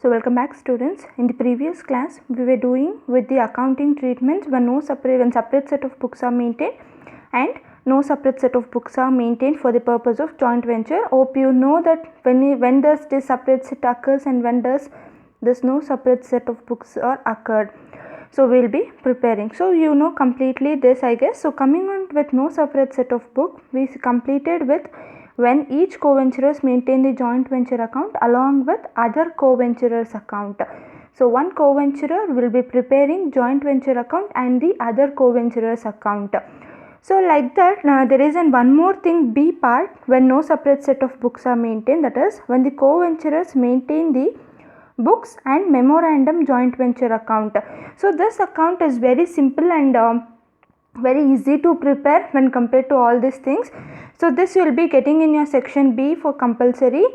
So welcome back students. In the previous class we were doing with the accounting treatments when separate set of books are maintained and no separate set of books are maintained for the purpose of joint venture. Hope you know that when does this separate set occurs and when does this no separate set of books are occurred. So we will be preparing. So you know completely this, I guess. So coming on with no separate set of book, we completed with when each co-venturers maintain the joint venture account along with other co-venturers account. So one co-venturer will be preparing joint venture account and the other co-venturers account. So like that, there is one more thing, B part, when no separate set of books are maintained, that is when the co-venturers maintain the books and memorandum joint venture account. So this account is very simple and very easy to prepare when compared to all these things. So this you will be getting in your section B for compulsory,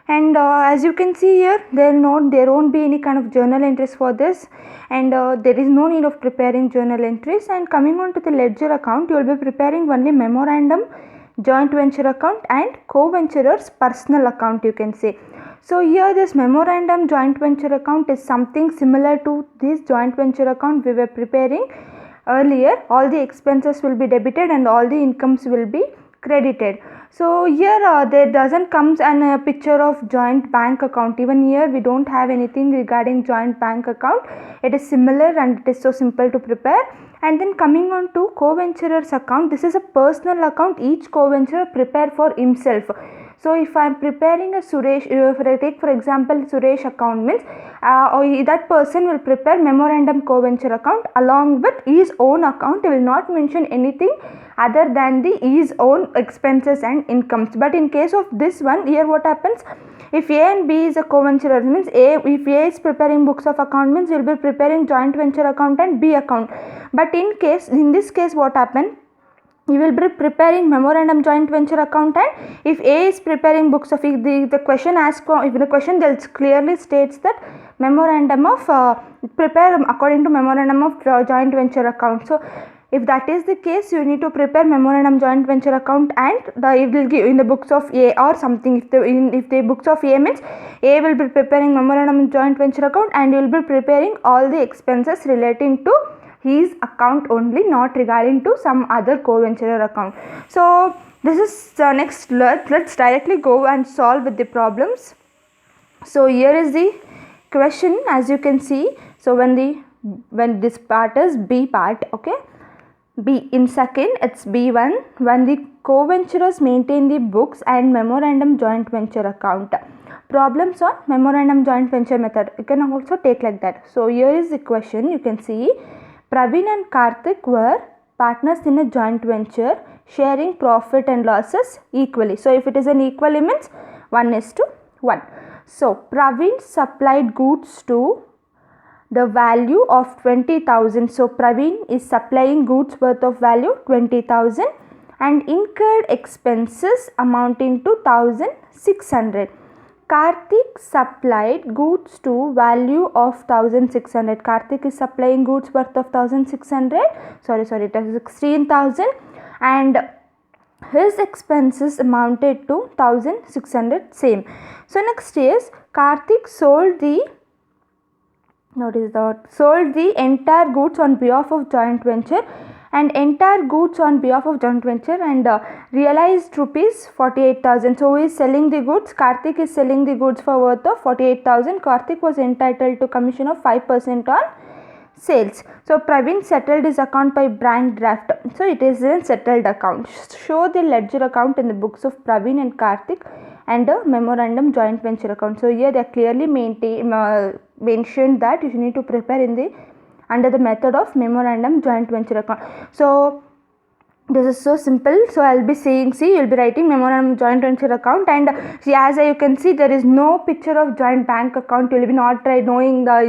and as you can see here, there won't be any kind of journal entries for this, and there is no need of preparing journal entries. And coming on to the ledger account, you will be preparing only memorandum joint venture account and co-venturers personal account, you can say. So here this memorandum joint venture account is something similar to this joint venture account we were preparing earlier. All the expenses will be debited and all the incomes will be credited. So here there doesn't comes a picture of joint bank account. Even here we don't have anything regarding joint bank account. It is similar and it is so simple to prepare. And then coming on to co-venturers account, this is a personal account each co-venturer prepare for himself. So if I am preparing a Suresh, if I take for example Suresh account, means that person will prepare memorandum co-venture account along with his own account. He will not mention anything other than his own expenses and incomes. But in case of this one, here what happens, if A and B is a co-venturer, means if A is preparing books of account, means he will be preparing joint venture account and B account. But in this case what happened, you will be preparing memorandum joint venture account, and if A is preparing books of the question asked, if the question clearly states that memorandum of prepare according to memorandum of joint venture account. So if that is the case, you need to prepare memorandum joint venture account, and it will give in the books of A or something. If the books of A means A will be preparing memorandum joint venture account and you will be preparing all the expenses relating to his account only, not regarding to some other co-venturer account. So this is next. Let's directly go and solve with the problems. So here is the question, as you can see. So when this part is B part, okay, B in second it's B1, when the co-venturers maintain the books and memorandum joint venture account. Problems on memorandum joint venture method, you can also take like that. So here is the question, you can see Praveen and Karthik were partners in a joint venture sharing profit and losses equally. So if it is an equally, means 1:1. So Praveen supplied goods to the value of 20,000. So Praveen is supplying goods worth of value 20,000 and incurred expenses amounting to 1,600. Karthik supplied goods to value of 1,600. Karthik is supplying goods worth of 1,600. Sorry, it is 16,000, and his expenses amounted to 1,600. Same. So next is Karthik sold the entire goods on behalf of joint venture and realized rupees 48,000. So he is selling the goods. Karthik is selling the goods for worth of 48,000. Karthik was entitled to commission of 5% on sales. So Praveen settled his account by bank draft. So it is a settled account. Show the ledger account in the books of Praveen and Karthik and a memorandum joint venture account. So here they are clearly mentioned that you need to prepare under the method of memorandum joint venture account. So this is so simple. So I will be saying, see, you will be writing memorandum joint venture account, and see, as you can see, there is no picture of joint bank account. You will be not knowing there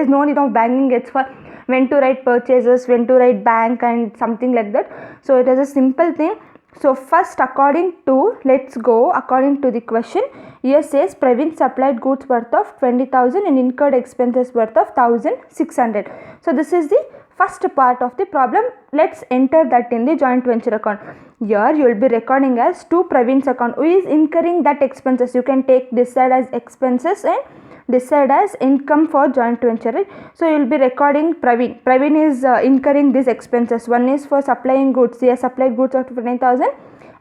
is no need of banking. It's for when to write purchases, when to write bank and something like that. So it is a simple thing. So first, according to the question, here says Praveen supplied goods worth of 20,000 and incurred expenses worth of 1,600. So this is the first part of the problem. Let's enter that in the joint venture account. Here you will be recording as to Praveens account, who is incurring that expenses. You can take this side as expenses and this side as income for joint venture, right? So you will be recording Praveen. Praveen is incurring these expenses. One is for supplying goods. He has supplied goods of 20,000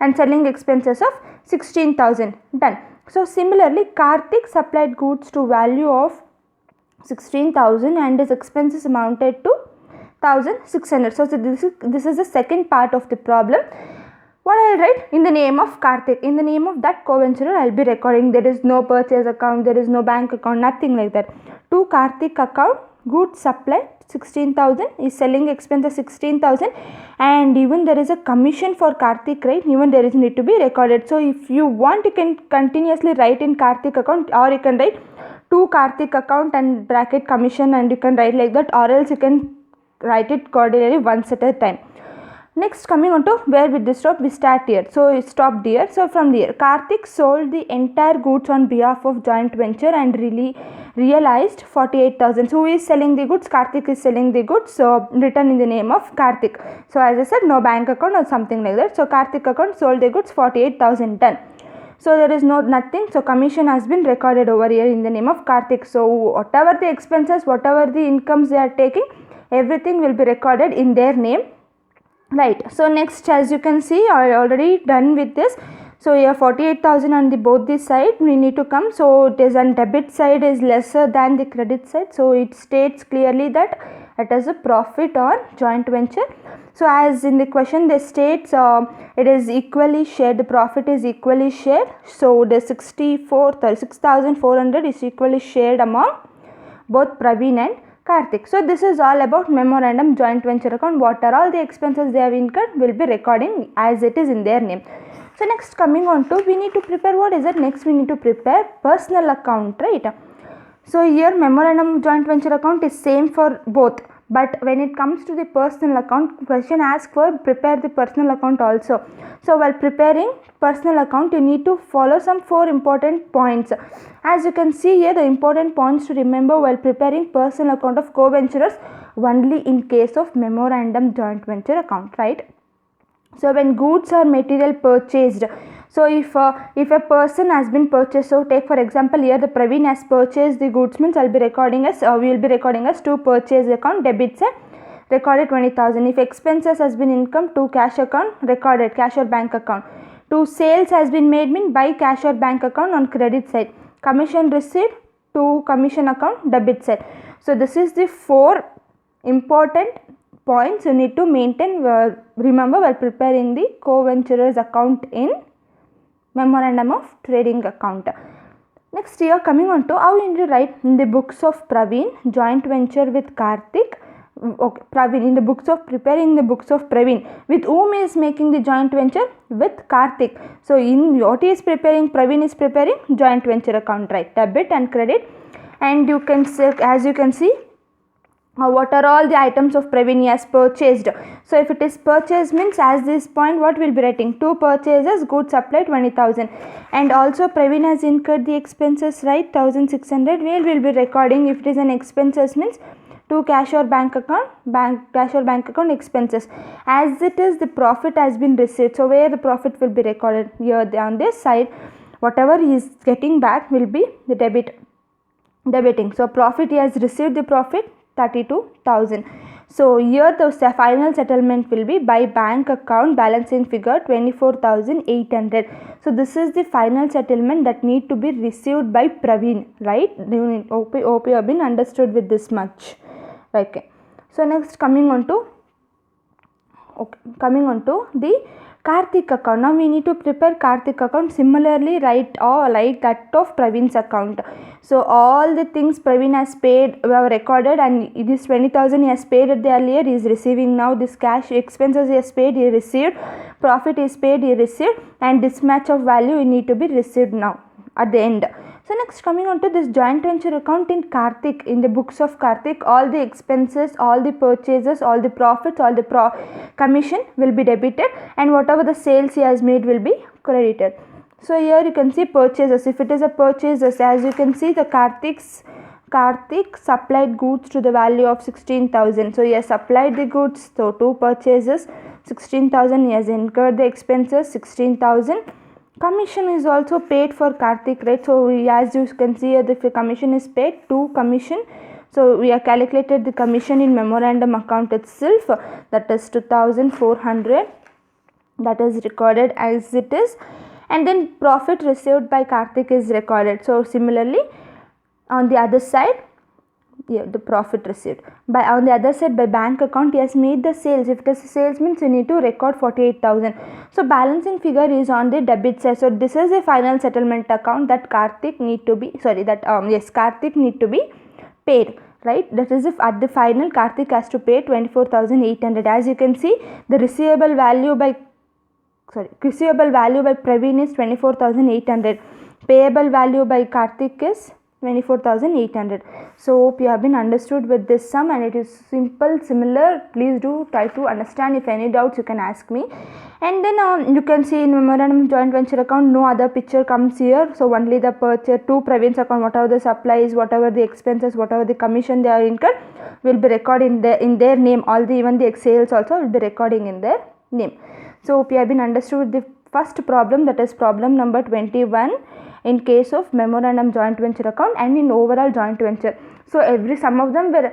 and selling expenses of 16,000. Done. So similarly, Karthik supplied goods to value of 16,000 and his expenses amounted to 1,600. So this is the second part of the problem. What I will write? In the name of Karthik, in the name of that co-venturer, I will be recording. There is no purchase account, there is no bank account, nothing like that. To Karthik account, goods supplied 16,000, is selling expenses 16,000, and even there is a commission for Karthik, right? Even there is need to be recorded. So if you want, you can continuously write in Karthik account, or you can write to Karthik account and bracket commission, and you can write like that, or else you can write it coordinately once at a time. Next, coming on to where we stop, we start here. So it stopped here. So from here, Karthik sold the entire goods on behalf of joint venture and really realized 48,000. So who is selling the goods? Karthik is selling the goods. So written in the name of Karthik. So as I said, no bank account or something like that. So Karthik account sold the goods 48,000. Done. So there is nothing. So commission has been recorded over here in the name of Karthik. So whatever the expenses, whatever the incomes they are taking, everything will be recorded in their name. Right. So next, as you can see, I already done with this. So here 48,000 on the both the side we need to come. So it is on debit side is lesser than the credit side. So it states clearly that it is a profit on joint venture. So as in the question they states it is equally shared, the profit is equally shared. So the 6,400 is equally shared among both Praveen and Karthik. So this is all about memorandum joint venture account. What are all the expenses they have incurred will be recording as it is in their name. So next, coming on to, we need to prepare, what is it? Next we need to prepare personal account, right? So here memorandum joint venture account is same for both, but when it comes to the personal account, question asks for prepare the personal account also. So while preparing personal account, you need to follow some 4 important points. As you can see here, the important points to remember while preparing personal account of co-venturers only in case of memorandum joint venture account, right? So when goods or material purchased, so if a person has been purchased, so take for example here the Praveen has purchased the goods, means I'll be recording as we will be recording as to purchase account, debit side recorded 20,000. If expenses has been income, to cash account recorded, cash or bank account. To sales has been made, mean by cash or bank account on credit side. Commission received, to commission account, debit side. So this is the 4 important points you need to maintain, remember while preparing the co-venturers account in memorandum of trading account. Next, here coming on to how you need to write in the books of Praveen joint venture with Karthik. Okay, Praveen, in the books of preparing the books of Praveen, with whom is making the joint venture? With Karthik. So in what is preparing? Praveen is preparing joint venture account, right? Debit and credit, and you can say, as you can see, what are all the items of Praveen he has purchased. So if it is purchase, means as this point what will be writing? 2 purchases, goods supplied 20,000, and also Praveen has incurred the expenses, right? 1,600. We will be recording if it is an expenses, means to cash or bank account, cash or bank account expenses. As it is, the profit has been received. So where the profit will be recorded? Here on this side, whatever he is getting back will be the debiting. So profit, he has received the profit 32,000. So here the final settlement will be by bank account, balancing figure 24,800. So this is the final settlement that need to be received by Praveen, right? Hope you have been understood with this much. Okay. So next, coming on to the Karthik account. Now we need to prepare Karthik account. Similarly, write or like that of Praveen's account. So all the things Praveen has paid were recorded, and this 20,000 he has paid at the earlier, he is receiving now. This cash expenses he has paid, he received. Profit is paid, he received, and mismatch of value need to be received now at the end. So next, coming on to this joint venture account in Karthik, in the books of Karthik, all the expenses, all the purchases, all the profits, all the commission will be debited, and whatever the sales he has made will be credited. So here you can see purchases. If it is a purchases, as you can see the Karthik's Karthik supplied goods to the value of 16,000. So he has supplied the goods, so 2 purchases 16,000. He has incurred the expenses 16,000. Commission is also paid for Karthik, right? So as you can see here, the commission is paid, 2 commission. So we have calculated the commission in memorandum account itself, that is 2,400, that is recorded as it is. And then profit received by Karthik is recorded. So similarly on the other side, the profit received by, on the other side, by bank account he has made the sales. If it is sales means you need to record 48,000. So balancing figure is on the debit side. So this is a final settlement account that Karthik need to be Karthik need to be paid, right? That is if at the final Karthik has to pay 24,800. As you can see, the receivable value by Praveen is 24,800. Payable value by Karthik is 24,800. So hope you have been understood with this sum, and it is simple, similar. Please do try to understand. If any doubts you can ask me. And then you can see in memorandum joint venture account no other picture comes here. So only the purchase, to Praveen's account, whatever the supplies, whatever the expenses, whatever the commission they are incurred will be recorded in their name. Even the sales also will be recording in their name. So hope you have been understood the first problem, that is problem number 21 in case of memorandum joint venture account and in overall joint venture. So some of them were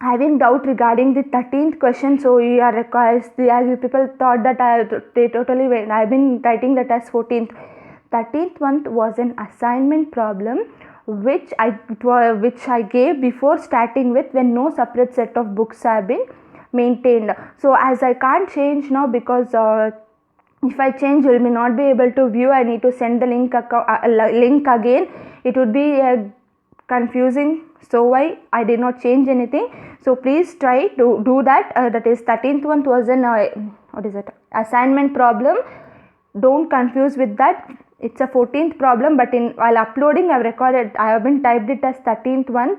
having doubt regarding the 13th question. So you are required, as you people thought that I have been writing that as 14th. 13th one was an assignment problem which I gave before starting with, when no separate set of books have been maintained. So as I can't change now, because if I change you may not be able to view, I need to send the link again. It would be confusing, so why I did not change anything. So please try to do that. That is 13th one was an assignment problem. Don't confuse with that. It's a 14th problem, but while uploading I have been typed it as 13th one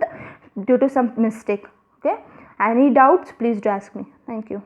due to some mistake. Okay, any doubts please do ask me. Thank you.